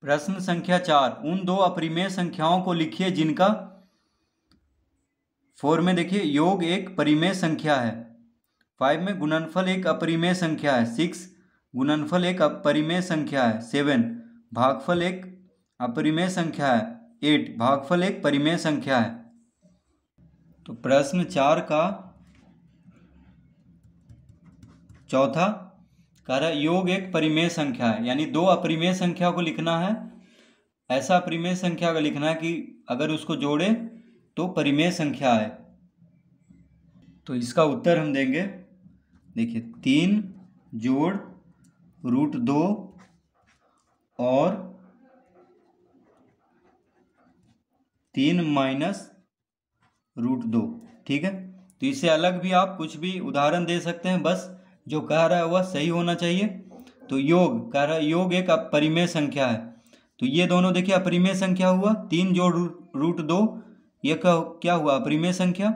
प्रश्न संख्या 4, उन दो अपरिमेय संख्याओं को लिखिए जिनका 4 में देखिए योग एक परिमेय संख्या है, 5 में गुणनफल एक अपरिमेय संख्या है, 6 गुणनफल एक अपरिमेय संख्या है, 7 भागफल एक अपरिमेय संख्या है, 8 भागफल एक परिमेय संख्या है। तो प्रश्न 4 का चौथा कह रहा है योग एक परिमेय संख्या है, यानी दो अपरिमेय संख्या को लिखना है। ऐसा अपरिमेय संख्या का लिखना है कि अगर उसको जोड़े तो परिमेय संख्या है। तो इसका उत्तर हम देंगे, देखिए 3 जोड़ √2 और 3 माइनस √2। ठीक है, तो इससे अलग भी आप कुछ भी उदाहरण दे सकते हैं, बस जो कह रहा है वह सही होना चाहिए। तो योग कह रहा है योग एक अपरिमेय संख्या है, तो ये दोनों देखिए अपरिमेय संख्या हुआ। 3 जोड़ √2 ये क्या हुआ अपरिमेय संख्या।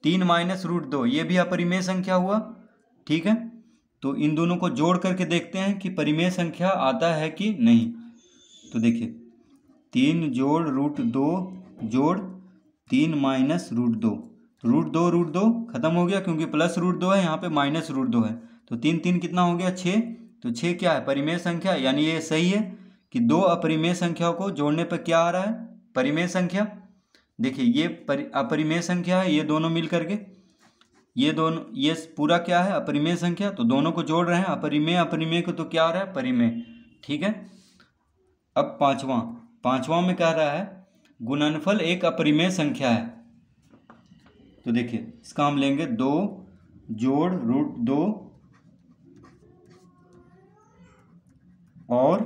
3 माइनस √2 ये भी अपरिमेय संख्या हुआ। ठीक है, तो इन दोनों को जोड़ करके देखते हैं कि परिमेय संख्या आता है कि नहीं। तो देखिए 3 जोड़ √2 जोड़ 3 माइनस √2, √2 खत्म हो गया क्योंकि प्लस √2 है, यहाँ पे माइनस √2 है। तो 3 3 कितना हो गया 6। तो 6 क्या है परिमेय संख्या, यानी ये सही है कि दो अपरिमेय संख्याओं को जोड़ने पर क्या आ रहा है परिमेय संख्या। देखिए ये अपरिमेय संख्या है, ये दोनों मिल करके ये दोनों ये पूरा क्या है अपरिमेय संख्या, तो दोनों को जोड़ रहे हैं अपरिमेय अपरिमेय को, तो क्या आ रहा है परिमेय। ठीक है, अब पांचवा में कह रहा है गुणनफल एक अपरिमेय संख्या है। तो देखिए इसका हम लेंगे 2 जोड़ √2 और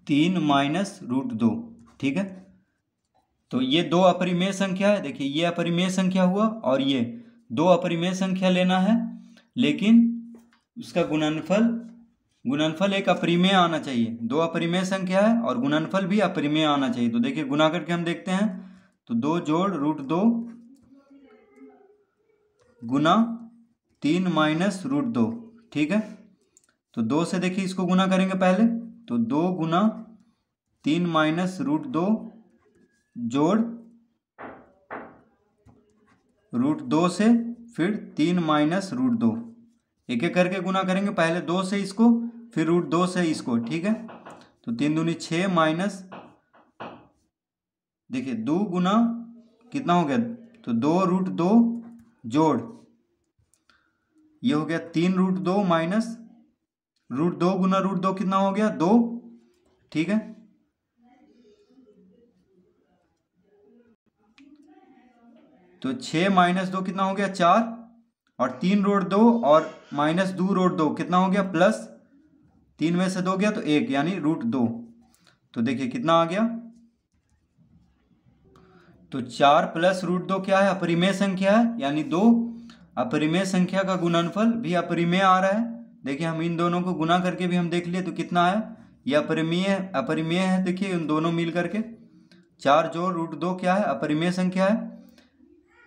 3 माइनस √2। ठीक है, तो ये दो अपरिमेय संख्या है। देखिए ये अपरिमेय संख्या हुआ और ये दो अपरिमेय संख्या लेना है, लेकिन उसका गुणनफल एक अपरिमेय आना चाहिए। दो अपरिमेय संख्या है और गुणनफल भी अपरिमेय आना चाहिए। तो देखिए गुना करके हम देखते हैं, तो 2 जोड़ √2 गुना 3 माइनस √2। ठीक है, तो 2 से देखिए इसको गुना करेंगे पहले, तो 2 गुना 3 माइनस √2 जोड़ √2 से फिर 3 माइनस √2, एक एक करके गुना करेंगे, पहले 2 से इसको फिर √2 से इसको। ठीक है, तो 3 दूनी 6 माइनस, देखिए 2 गुना कितना हो गया, तो 2 √2 जोड़ ये हो गया 3 √2 माइनस √2 गुना √2 कितना हो गया 2। ठीक है, तो 6 माइनस 2 कितना हो गया 4 और 3 √2 और माइनस 2 √2 कितना हो गया प्लस, 3 में से 2 गया तो 1 यानी √2। तो देखिए कितना आ गया, तो 4 प्लस √2 क्या है अपरिमेय संख्या है, यानी 2 अपरिमेय संख्या का गुणनफल भी अपरिमेय आ रहा है। देखिए हम इन दोनों को गुना करके भी हम देख लिए तो कितना है, ये अपरिमेय है। देखिए इन दोनों मिल करके 4 जोड़ √2 क्या है अपरिमेय संख्या है,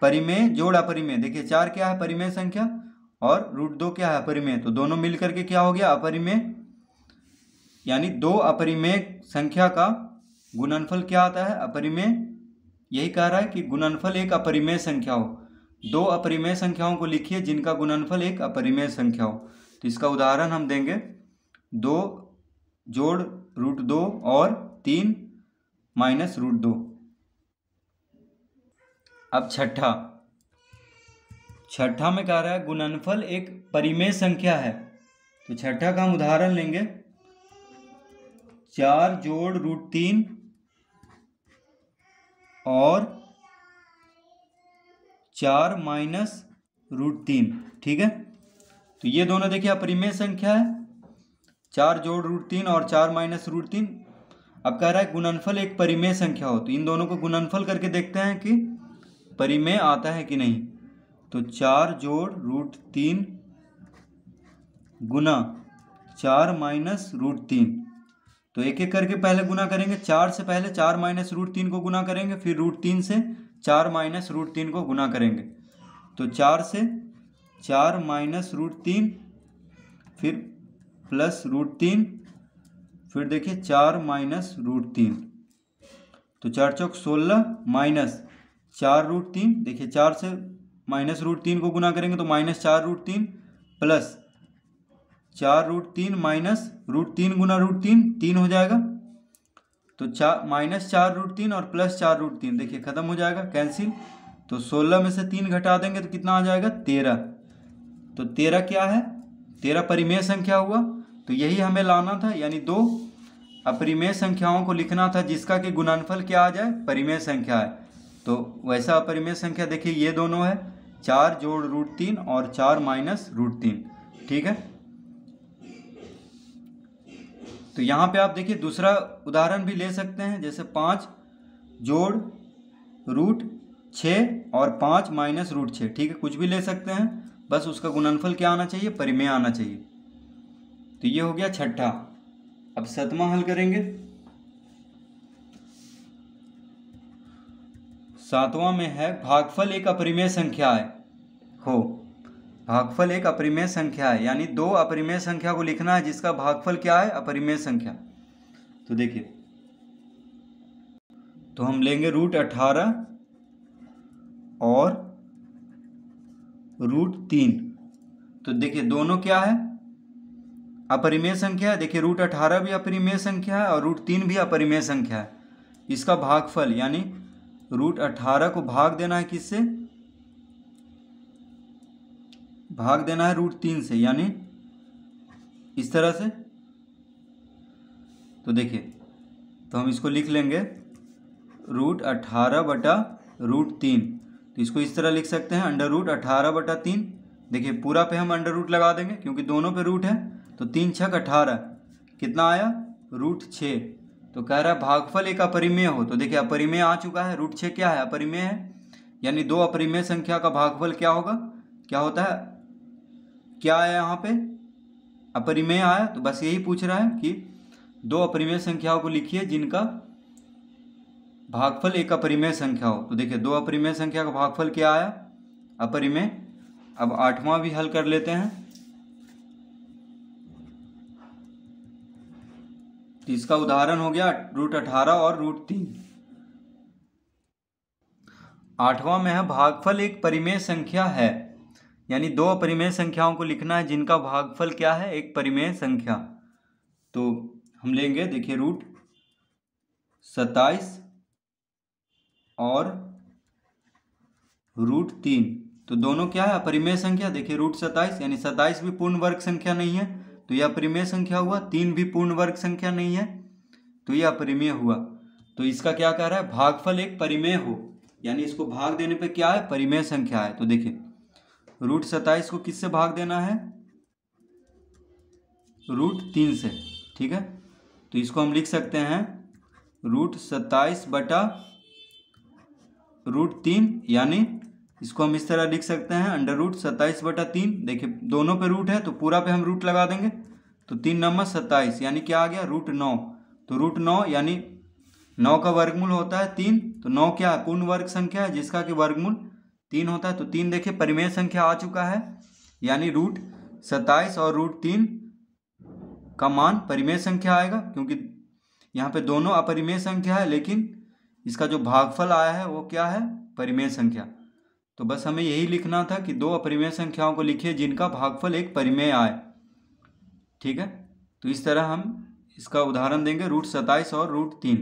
परिमेय जोड़ अपरिमेय। देखिए 4 क्या है परिमेय संख्या और √2 क्या है अपरिमेय, तो दोनों मिल करके क्या हो गया अपरिमेय, यानी दो अपरिमेय संख्या का गुणनफल क्या आता है अपरिमेय। यही कह रहा है कि गुणनफल एक अपरिमेय संख्या हो। दो अपरिमेय संख्याओं को लिखिए जिनका गुणनफल एक अपरिमेय संख्या हो। तो इसका उदाहरण हम देंगे 2 जोड़ √2 और 3 माइनस √2। अब छठा में कह रहा है गुणनफल एक परिमेय संख्या है। तो छठा का हम उदाहरण लेंगे 4 जोड़ √3 और 4 माइनस √3। ठीक है, तो ये दोनों देखिए अपरिमेय संख्या है, 4 जोड़ √3 और 4 माइनस √3। अब कह रहा है गुणनफल एक परिमेय संख्या हो, तो इन दोनों को गुणनफल करके देखते हैं कि परिमेय आता है कि नहीं। तो 4 जोड़ √3 गुना 4 माइनस √3, तो एक एक करके पहले गुना करेंगे। 4 से पहले 4 माइनस √3 को गुना करेंगे, फिर √3 से 4 माइनस √3 को गुना करेंगे। तो 4 से 4 माइनस √3 फिर प्लस √3 फिर देखिए 4 माइनस रूट 3, तो 4 चौक 16 माइनस 4 रूट 3, देखिए 4 से माइनस रूट 3 को गुना करेंगे तो minus 4 root 3 plus 4 root 3 minus root 3 गुना रूट 3 3 हो जाएगा। तो माइनस 4 रूट 3 और प्लस 4 रूट 3, देखिए खत्म हो जाएगा, कैंसिल। तो 16 में से 3 घटा देंगे तो कितना आ जाएगा 13। तो 13 क्या है, 13 परिमेय संख्या हुआ। तो यही हमें लाना था, यानी दो अपरिमेय संख्याओं को लिखना था जिसका कि गुणनफल क्या आ जाए, परिमेय संख्या है। तो वैसा अपरिमेय संख्या देखिए ये दोनों है, 4 जोड़ रूट 3 और 4 माइनस रूट 3, ठीक है। तो यहाँ पे आप देखिए दूसरा उदाहरण भी ले सकते हैं, जैसे 5 जोड़ रूट 6 और 5 माइनस रूट 6, ठीक है, कुछ भी ले सकते हैं, बस उसका गुणनफल क्या आना चाहिए, परिमेय आना चाहिए। तो ये हो गया छठा। अब सातवां हल करेंगे। सातवां में है भागफल एक अपरिमेय संख्या है हो। भागफल एक अपरिमेय संख्या है, यानी दो अपरिमेय संख्या को लिखना है जिसका भागफल क्या है, अपरिमेय संख्या। तो देखिए, तो हम लेंगे रूट 18 और रूट 3। तो देखिए दोनों क्या है, अपरिमेय संख्या है। देखिए रूट 18 भी अपरिमेय संख्या है और रूट 3 भी अपरिमेय संख्या है। इसका भागफल यानी रूट 18 को भाग देना है किससे, भाग देना है रूट 3 से, यानी इस तरह से। तो देखिए, तो हम इसको लिख लेंगे रूट 18 बटा रूट 3। तो इसको इस तरह लिख सकते हैं, अंडर रूट 18 बटा 3। देखिए पूरा पे हम अंडर रूट लगा देंगे क्योंकि दोनों पे रूट है। तो 3 छक 18, कितना आया, रूट 6। तो कह रहा है भागफल एक अपरिमेय हो। तो देखिए अपरिमेय आ चुका है, रूट 6 क्या है, अपरिमेय है, यानी दो अपरिमेय संख्या का भागफल क्या होगा, क्या होता है, क्या आया यहाँ पे, अपरिमेय आया। तो बस यही पूछ रहा है कि दो अपरिमेय संख्याओं को लिखिए जिनका भागफल एक अपरिमेय संख्या हो। तो देखिए दो अपरिमेय संख्या का भागफल क्या आया, अपरिमेय। अब आठवां भी हल कर लेते हैं। तो इसका उदाहरण हो गया रूट 18 और रूट 3। आठवां में है भागफल एक परिमेय संख्या है, यानी दो अपरिमेय संख्याओं को लिखना है जिनका भागफल क्या है, एक परिमेय संख्या। तो हम लेंगे, देखिए रूट 27 और रूट 3। तो दोनों क्या है, अपरिमेय संख्या। देखिए रूट 27 यानी 27 भी पूर्ण वर्ग संख्या नहीं है, तो यह अपरिमेय संख्या हुआ। 3 भी पूर्ण वर्ग संख्या नहीं है, तो यह अपरिमेय हुआ। तो इसका क्या कह रहा है, भागफल एक परिमेय हो, यानी इसको भाग देने पे क्या है, परिमेय संख्या है। तो देखिए रूट 27 को किससे भाग देना है, रूट 3 से, ठीक है। तो इसको हम लिख सकते हैं रूट 27 बटा रूट 3, यानी इसको हम इस तरह लिख सकते हैं अंडर रूट 27 बटा 3। देखिए दोनों पे रूट है तो पूरा पे हम रूट लगा देंगे। तो 3 नंबर 27, यानी क्या आ गया, रूट 9। तो रूट 9 यानी 9 का वर्गमूल होता है 3। तो 9 क्या है, पूर्ण वर्ग संख्या है जिसका कि वर्गमूल 3 होता है। तो 3 देखिए परिमेय संख्या आ चुका है, यानी रूट 27 और रूट 3 का मान परिमेय संख्या आएगा, क्योंकि यहाँ पे दोनों अपरिमेय संख्या है लेकिन इसका जो भागफल आया है वो क्या है, परिमेय संख्या। तो बस हमें यही लिखना था कि दो अपरिमेय संख्याओं को लिखिए जिनका भागफल एक परिमेय आए, ठीक है। तो इस तरह हम इसका उदाहरण देंगे रूट 27 और रूट 3।